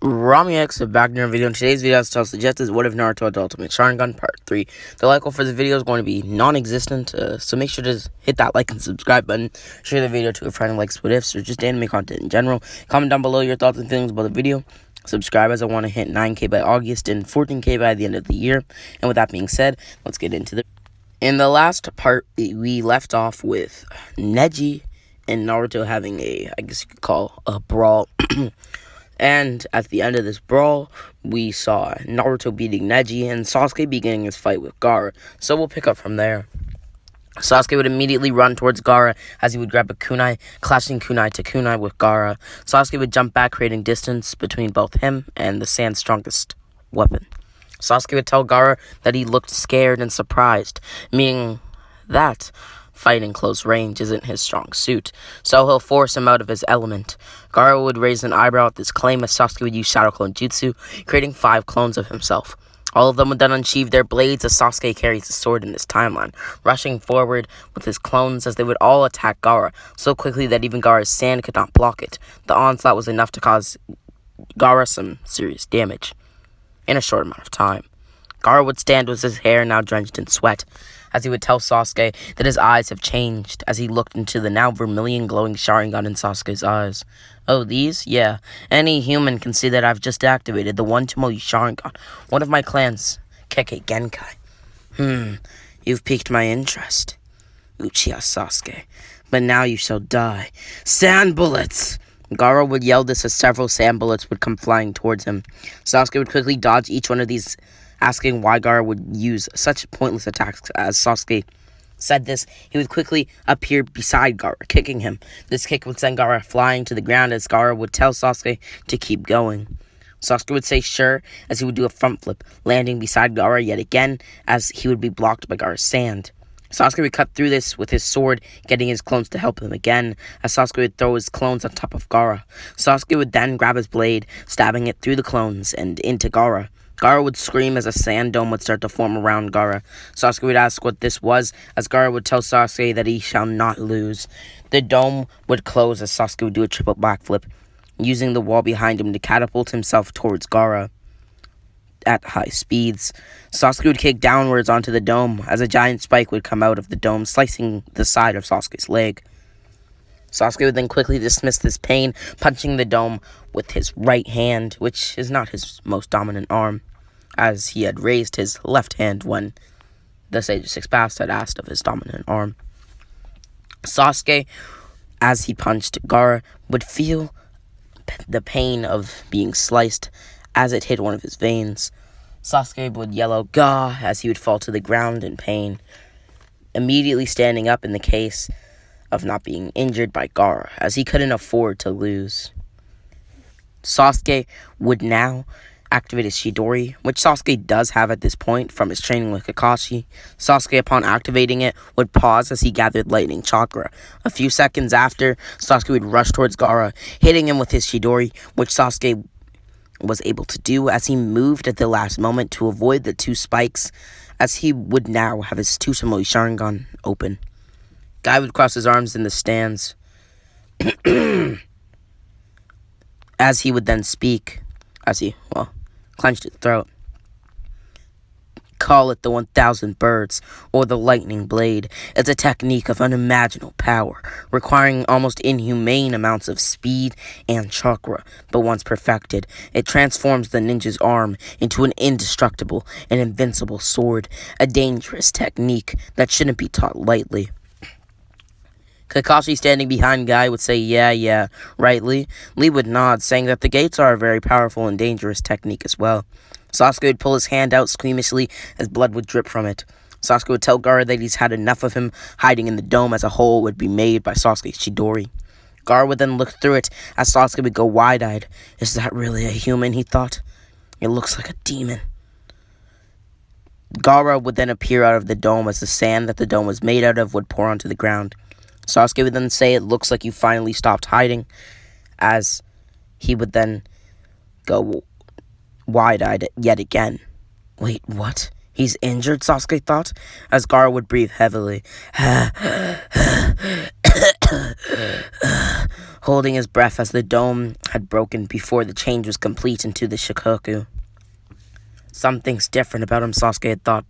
X back in our video. In today's video, I'll suggest is what if Naruto had Ultimate Sharingan Part 3. The like for the video is going to be non-existent, so make sure to hit that like and subscribe button. Share the video to a friend who likes what ifs or just anime content in general. Comment down below your thoughts and feelings about the video. Subscribe as I want to hit 9K by August and 14K by the end of the year. And with that being said, let's get into In the last part, we left off with Neji and Naruto having I guess you could call a brawl. And at the end of this brawl, we saw Naruto beating Neji and Sasuke beginning his fight with Gaara. So we'll pick up from there. Sasuke would immediately run towards Gaara as he would grab a kunai, clashing kunai to kunai with Gaara. Sasuke would jump back, creating distance between both him and the Sand's strongest weapon. Sasuke would tell Gaara that he looked scared and surprised, meaning that fighting close range isn't his strong suit, so he'll force him out of his element. Gaara would raise an eyebrow at this claim as Sasuke would use Shadow Clone Jutsu, creating 5 clones of himself. All of them would then unsheathe their blades as Sasuke carries a sword in this timeline, rushing forward with his clones as they would all attack Gaara, so quickly that even Gaara's sand could not block it. The onslaught was enough to cause Gaara some serious damage in a short amount of time. Gaara would stand with his hair now drenched in sweat, as he would tell Sasuke that his eyes have changed as he looked into the now vermilion glowing Sharingan in Sasuke's eyes. Oh, these? Yeah. Any human can see that I've just activated the one Tomoe Sharingan, one of my clan's Kekkei Genkai. You've piqued my interest, Uchiha Sasuke. But now you shall die. Sand bullets! Gaara would yell this as several sand bullets would come flying towards him. Sasuke would quickly dodge each one of these, asking why Gaara would use such pointless attacks. As Sasuke said this, he would quickly appear beside Gaara, kicking him. This kick would send Gaara flying to the ground as Gaara would tell Sasuke to keep going. Sasuke would say sure as he would do a front flip, landing beside Gaara yet again as he would be blocked by Gaara's sand. Sasuke would cut through this with his sword, getting his clones to help him again, as Sasuke would throw his clones on top of Gaara. Sasuke would then grab his blade, stabbing it through the clones and into Gaara. Gaara would scream as a sand dome would start to form around Gaara. Sasuke would ask what this was, as Gaara would tell Sasuke that he shall not lose. The dome would close as Sasuke would do a triple backflip, using the wall behind him to catapult himself towards Gaara at high speeds. Sasuke would kick downwards onto the dome as a giant spike would come out of the dome, slicing the side of Sasuke's leg. Sasuke would then quickly dismiss this pain, punching the dome with his right hand, which is not his most dominant arm, as he had raised his left hand when the Sage of Six Paths had asked of his dominant arm. Sasuke, as he punched Gaara, would feel the pain of being sliced as it hit one of his veins. Sasuke would yell out "Gah" as he would fall to the ground in pain, immediately standing up in the case of not being injured by Gaara, as he couldn't afford to lose. Sasuke would now activate his Chidori, which Sasuke does have at this point from his training with Kakashi. Sasuke, upon activating it, would pause as he gathered lightning chakra. A few seconds after, Sasuke would rush towards Gaara, hitting him with his Chidori, which Sasuke was able to do as he moved at the last moment to avoid the 2 spikes, as he would now have his 2 Tomoe Sharingan open. Guy would cross his arms in the stands as he would then speak, as he, clenched his throat. Call it the 1,000 birds, or the lightning blade. It's a technique of unimaginable power, requiring almost inhumane amounts of speed and chakra, but once perfected, it transforms the ninja's arm into an indestructible and invincible sword, a dangerous technique that shouldn't be taught lightly. Kakashi, standing behind Guy, would say, yeah, right, Lee? Lee would nod, saying that the gates are a very powerful and dangerous technique as well. Sasuke would pull his hand out squeamishly as blood would drip from it. Sasuke would tell Gaara that he's had enough of him hiding in the dome, as a hole would be made by Sasuke's Chidori. Gaara would then look through it as Sasuke would go wide-eyed. Is that really a human, he thought? It looks like a demon. Gaara would then appear out of the dome as the sand that the dome was made out of would pour onto the ground. Sasuke would then say, it looks like you finally stopped hiding, as he would then go wide-eyed yet again. Wait, what? He's injured, Sasuke thought, as Gaara would breathe heavily. holding his breath as the dome had broken before the change was complete into the Shikoku. Something's different about him, Sasuke had thought.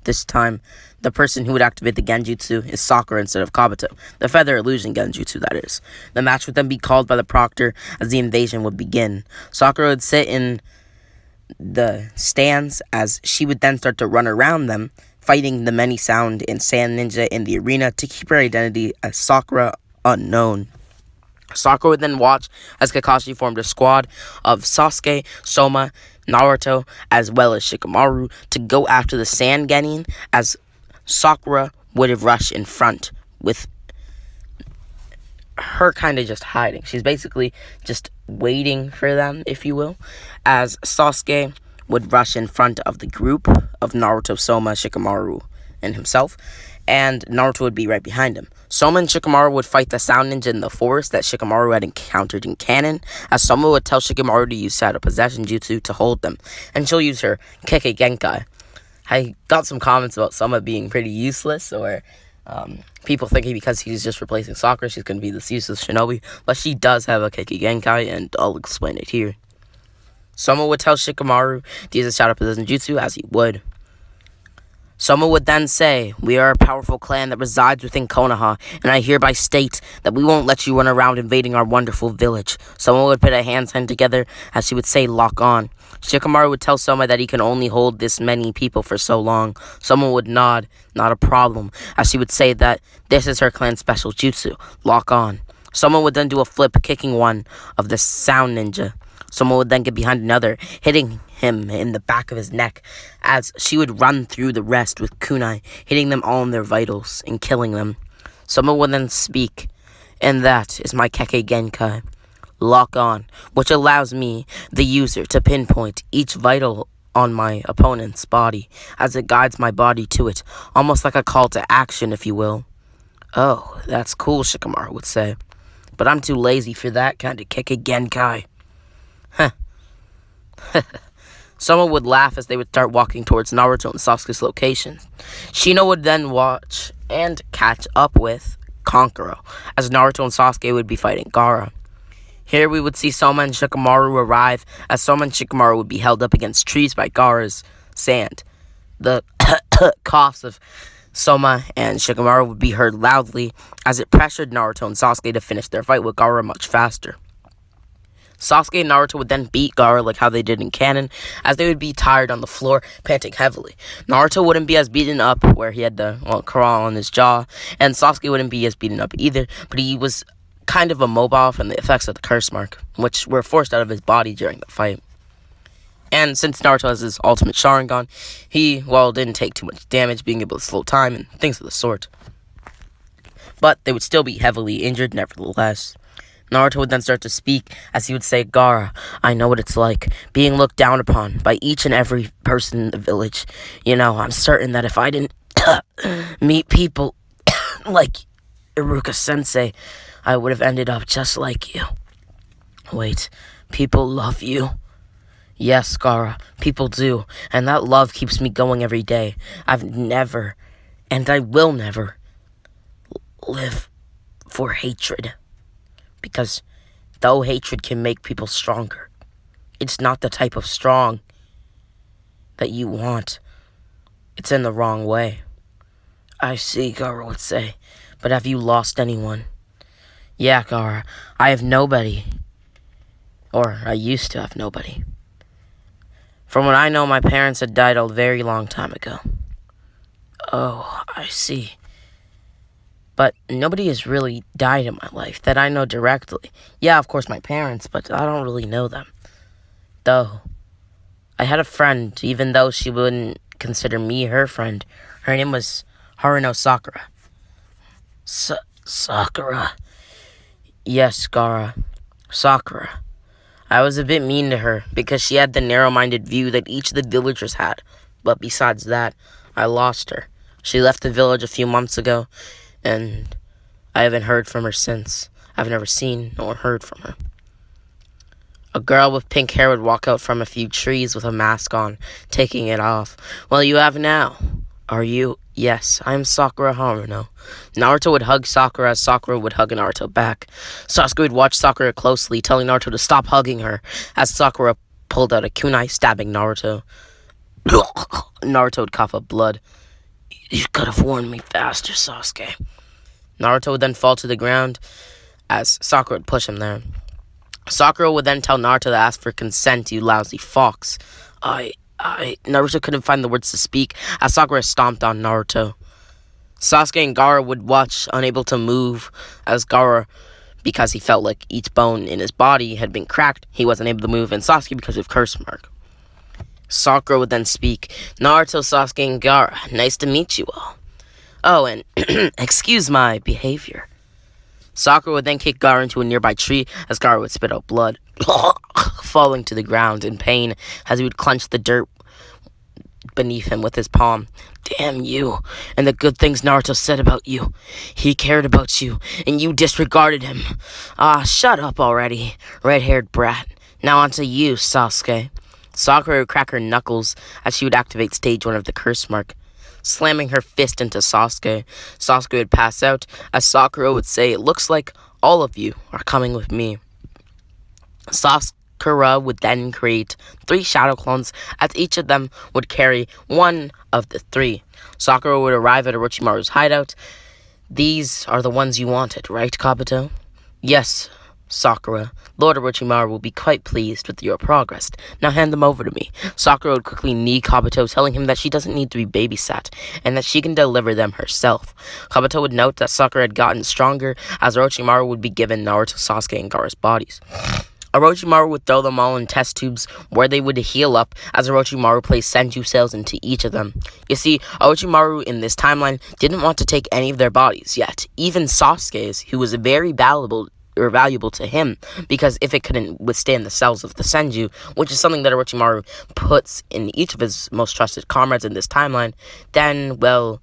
This time, the person who would activate the Genjutsu is Sakura instead of Kabuto. The Feather Illusion Genjutsu, that is. The match would then be called by the proctor as the invasion would begin. Sakura would sit in the stands as she would then start to run around them, fighting the many sound and sand ninja in the arena to keep her identity as Sakura unknown. Sakura would then watch as Kakashi formed a squad of Sasuke, Soma, Naruto, as well as Shikamaru to go after the Sand Genin, as Sakura would have rushed in front with her kind of just hiding. She's basically just waiting for them, if you will, as Sasuke would rush in front of the group of Naruto, Soma, Shikamaru, and himself, and Naruto would be right behind him. Soma and Shikamaru would fight the Sound Ninja in the forest that Shikamaru had encountered in canon, as Soma would tell Shikamaru to use Shadow Possession Jutsu to hold them, and she'll use her Kekkei Genkai. I got some comments about Soma being pretty useless, or people thinking because he's just replacing Sakura, she's going to be this useless shinobi, but she does have a Kekkei Genkai, and I'll explain it here. Soma would tell Shikamaru to use the Shadow Possession Jutsu as he would. Soma would then say, "We are a powerful clan that resides within Konoha, and I hereby state that we won't let you run around invading our wonderful village." Soma would put a hand sign together as she would say, "Lock on." Shikamaru would tell Soma that he can only hold this many people for so long. Soma would nod, "Not a problem," as she would say that this is her clan's special jutsu, "Lock on." Soma would then do a flip, kicking one of the Sound Ninja. Soma would then get behind another, hitting him in the back of his neck, as she would run through the rest with kunai, hitting them all in their vitals and killing them. Soma would then speak, "And that is my Kekkei Genkai, Lock On, which allows me, the user, to pinpoint each vital on my opponent's body, as it guides my body to it, almost like a call to action, if you will." "Oh, that's cool," Shikamaru would say, "but I'm too lazy for that kind of Kekkei Genkai." Huh. Soma would laugh as they would start walking towards Naruto and Sasuke's location. Shino would then watch and catch up with Kankuro, as Naruto and Sasuke would be fighting Gaara. Here we would see Soma and Shikamaru arrive, as Soma and Shikamaru would be held up against trees by Gaara's sand. The coughs of Soma and Shikamaru would be heard loudly, as it pressured Naruto and Sasuke to finish their fight with Gaara much faster. Sasuke and Naruto would then beat Gaara like how they did in canon, as they would be tired on the floor, panting heavily. Naruto wouldn't be as beaten up, where he had the claw on his jaw, and Sasuke wouldn't be as beaten up either, but he was kind of immobile from the effects of the curse mark, which were forced out of his body during the fight. And since Naruto has his ultimate Sharingan, he, didn't take too much damage, being able to slow time and things of the sort. But they would still be heavily injured nevertheless. Naruto would then start to speak, as he would say, "Gaara, I know what it's like, being looked down upon by each and every person in the village. You know, I'm certain that if I didn't meet people like Iruka-sensei, I would have ended up just like you. Wait, people love you?" "Yes, Gaara, people do, and that love keeps me going every day. I've never, and I will never, live for hatred. Because though hatred can make people stronger, it's not the type of strong that you want. It's in the wrong way." "I see," Gaara would say, "but have you lost anyone?" "Yeah, Gaara, I have nobody. Or I used to have nobody. From what I know, my parents had died a very long time ago." "Oh, I see. But nobody has really died in my life that I know directly. Yeah, of course, my parents, but I don't really know them. Though, I had a friend, even though she wouldn't consider me her friend. Her name was Haruno Sakura." Sakura?" "Yes, Gaara. Sakura. I was a bit mean to her, because she had the narrow-minded view that each of the villagers had. But besides that, I lost her. She left the village a few months ago, and I haven't heard from her since. I've never seen nor heard from her." A girl with pink hair would walk out from a few trees with a mask on, taking it off. "Well, you have now. Are you? Yes, I am Sakura Haruno. Naruto would hug Sakura as Sakura would hug Naruto back. Sasuke would watch Sakura closely, telling Naruto to stop hugging her, as Sakura pulled out a kunai, stabbing Naruto. Naruto would cough up blood. You could have warned me faster, Sasuke. Naruto would then fall to the ground, as Sakura would push him there. Sakura would then tell Naruto to ask for consent, you lousy fox. Naruto couldn't find the words to speak as Sakura stomped on Naruto. Sasuke and Gaara would watch, unable to move, as Gaara, because he felt like each bone in his body had been cracked, he wasn't able to move, and Sasuke because of curse mark. Sakura would then speak, Naruto, Sasuke, and Gaara, nice to meet you all. Oh, and excuse my behavior. Sakura would then kick Gaara into a nearby tree as Gaara would spit out blood, falling to the ground in pain as he would clench the dirt beneath him with his palm. Damn you, and the good things Naruto said about you. He cared about you, and you disregarded him. Shut up already, red-haired brat. Now on to you, Sasuke. Sakura would crack her knuckles as she would activate stage 1 of the curse mark. Slamming her fist into Sasuke, Sasuke would pass out as Sakura would say, it looks like all of you are coming with me. Sakura would then create 3 shadow clones as each of them would carry one of the 3. Sakura would arrive at Orochimaru's hideout. These are the ones you wanted, right, Kabuto? Yes, Sakura. Lord Orochimaru will be quite pleased with your progress. Now hand them over to me. Sakura would quickly knee Kabuto, telling him that she doesn't need to be babysat, and that she can deliver them herself. Kabuto would note that Sakura had gotten stronger, as Orochimaru would be given Naruto, Sasuke, and Gaara's bodies. Orochimaru would throw them all in test tubes where they would heal up as Orochimaru placed senju cells into each of them. You see, Orochimaru in this timeline didn't want to take any of their bodies yet, even Sasuke's, who was very valuable to him, because if it couldn't withstand the cells of the senju, which is something that Orochimaru puts in each of his most trusted comrades in this timeline, then, well,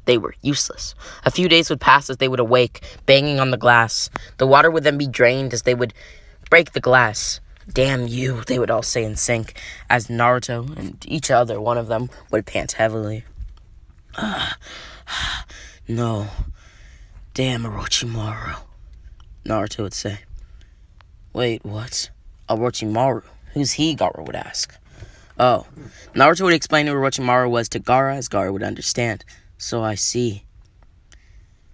they were useless. A few days would pass as they would awake, banging on the glass. The water would then be drained as they would break the glass. Damn you, they would all say in sync, as Naruto and each other one of them would pant heavily. No. Damn Orochimaru, Naruto would say. Wait, what? Orochimaru? Who's he? Gaara would ask. Oh. Naruto would explain who Orochimaru was to Gaara, as Gaara would understand. So I see.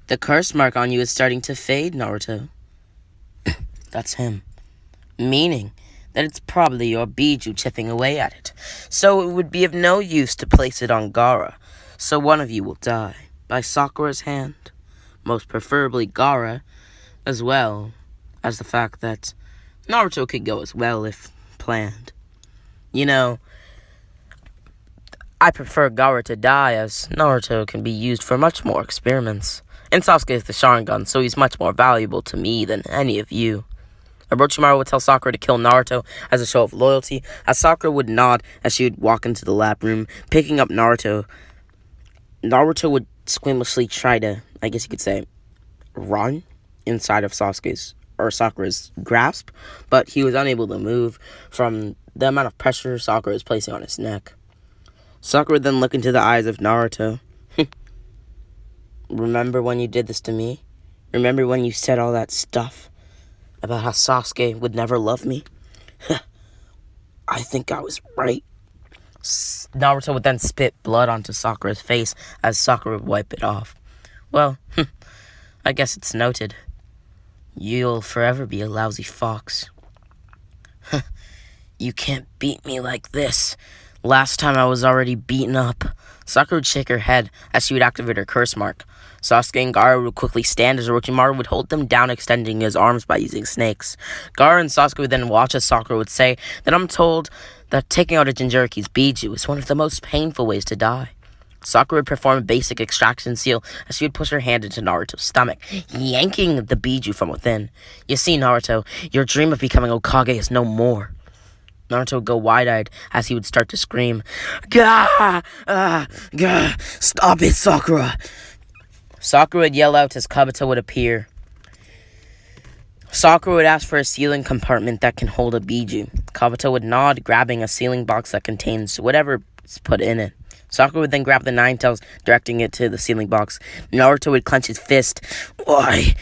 The curse mark on you is starting to fade, Naruto. That's him. Meaning that it's probably your Biju chipping away at it. So it would be of no use to place it on Gaara. So one of you will die by Sakura's hand. Most preferably Gaara, as well as the fact that Naruto could go as well if planned. You know, I prefer Gaara to die, as Naruto can be used for much more experiments. And Sasuke is the Sharingan, so he's much more valuable to me than any of you. Orochimaru would tell Sakura to kill Naruto as a show of loyalty, as Sakura would nod as she would walk into the lab room, picking up Naruto. Naruto would squeamishly try to, I guess you could say, run inside of Sakura's grasp, but he was unable to move from the amount of pressure Sakura was placing on his neck. Sakura would then look into the eyes of Naruto. Remember when you did this to me? Remember when you said all that stuff about how Sasuke would never love me? I think I was right. Naruto would then spit blood onto Sakura's face as Sakura would wipe it off. Well, I guess it's noted. You'll forever be a lousy fox. You can't beat me like this. Last time I was already beaten up. Sakura would shake her head as she would activate her curse mark. Sasuke and Gaara would quickly stand as Orochimaru would hold them down, extending his arms by using snakes. Gaara and Sasuke would then watch as Sakura would say that I'm told that taking out a Jinchuriki's Biju is one of the most painful ways to die. Sakura would perform a basic extraction seal as she would push her hand into Naruto's stomach, yanking the Biju from within. You see, Naruto, your dream of becoming Hokage is no more. Naruto would go wide-eyed as he would start to scream, Gah! Gah! Stop it, Sakura! Sakura would yell out as Kabuto would appear. Sakura would ask for a sealing compartment that can hold a Biju. Kabuto would nod, grabbing a sealing box that contains whatever is put in it. Sakura would then grab the Nine Tails, directing it to the ceiling box. Naruto would clench his fist. Why?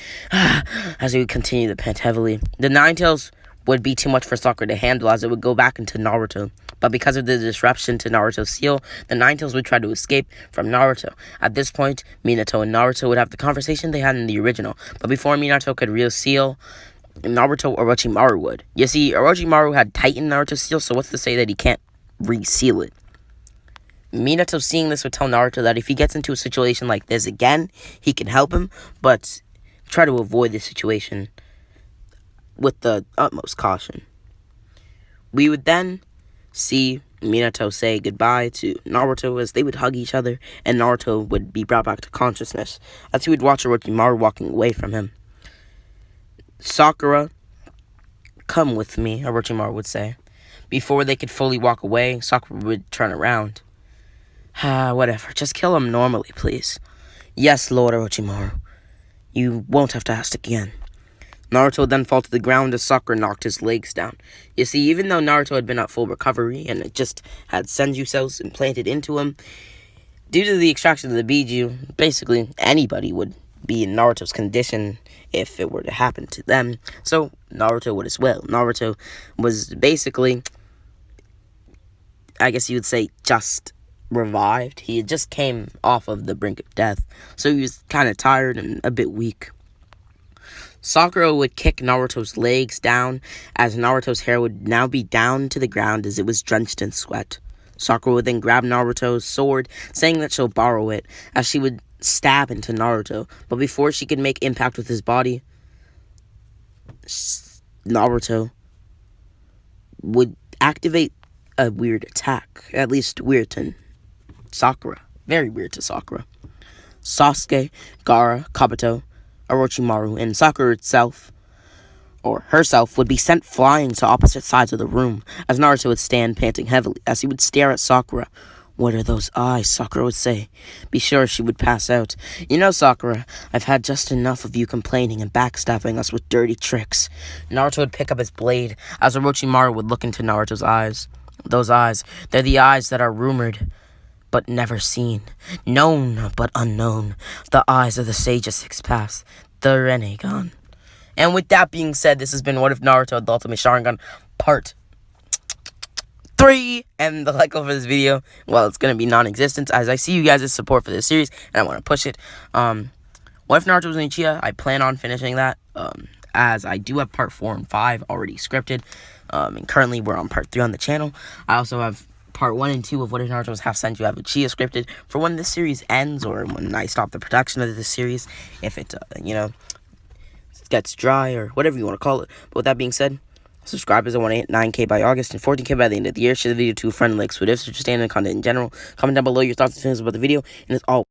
As he would continue to pant heavily. The Nine Tails would be too much for Sakura to handle, as it would go back into Naruto. But because of the disruption to Naruto's seal, the Nine Tails would try to escape from Naruto. At this point, Minato and Naruto would have the conversation they had in the original. But before Minato could reseal Naruto, Orochimaru would. You see, Orochimaru had tightened Naruto's seal, so what's to say that he can't reseal it? Minato, seeing this, would tell Naruto that if he gets into a situation like this again, he can help him, but try to avoid the situation with the utmost caution. We would then see Minato say goodbye to Naruto as they would hug each other, and Naruto would be brought back to consciousness as he would watch Orochimaru walking away from him. Sakura, come with me, Orochimaru would say. Before they could fully walk away, Sakura would turn around. Whatever, just kill him normally, please. Yes, Lord Orochimaru. You won't have to ask again. Naruto would then fall to the ground as Sakura knocked his legs down. You see, even though Naruto had been at full recovery and it just had Senju cells implanted into him, due to the extraction of the Biju, basically anybody would be in Naruto's condition if it were to happen to them. So Naruto would as well. Naruto was basically, I guess you would say, just revived. He had just came off of the brink of death, so he was kind of tired and a bit weak. Sakura would kick Naruto's legs down, as Naruto's hair would now be down to the ground as it was drenched in sweat. Sakura would then grab Naruto's sword, saying that she'll borrow it, as she would stab into Naruto. But before she could make impact with his body, Naruto would activate a weird attack. At least weird to Sakura. Very weird to Sakura. Sasuke, Gaara, Kabuto, Orochimaru, and Sakura itself, or herself, would be sent flying to opposite sides of the room, as Naruto would stand panting heavily, as he would stare at Sakura. What are those eyes? Sakura would say. Be sure she would pass out. You know, Sakura, I've had just enough of you complaining and backstabbing us with dirty tricks. Naruto would pick up his blade, as Orochimaru would look into Naruto's eyes. Those eyes, they're the eyes that are rumored but never seen, known but unknown, the eyes of the sage of six paths, the Rinnegan. And with that being said, this has been What If Naruto the Ultimate Sharingan Part 3, and the like over this video, well, it's going to be non-existent, as I see you guys' support for this series, and I want to push it. What If Naruto was in Uchiha? I plan on finishing that, as I do have Part 4 and 5 already scripted, and currently we're on Part 3 on the channel. I also have Part 1 and 2 of What If Naruto was Half Senju have Uchiha scripted for when this series ends, or when I stop the production of this series, if it, gets dry, or whatever you want to call it. But with that being said, subscribe as I want to hit 9K by August and 14K by the end of the year. Share the video to a friend, like Swift, or just stand in content in general. Comment down below your thoughts and feelings about the video, and it's all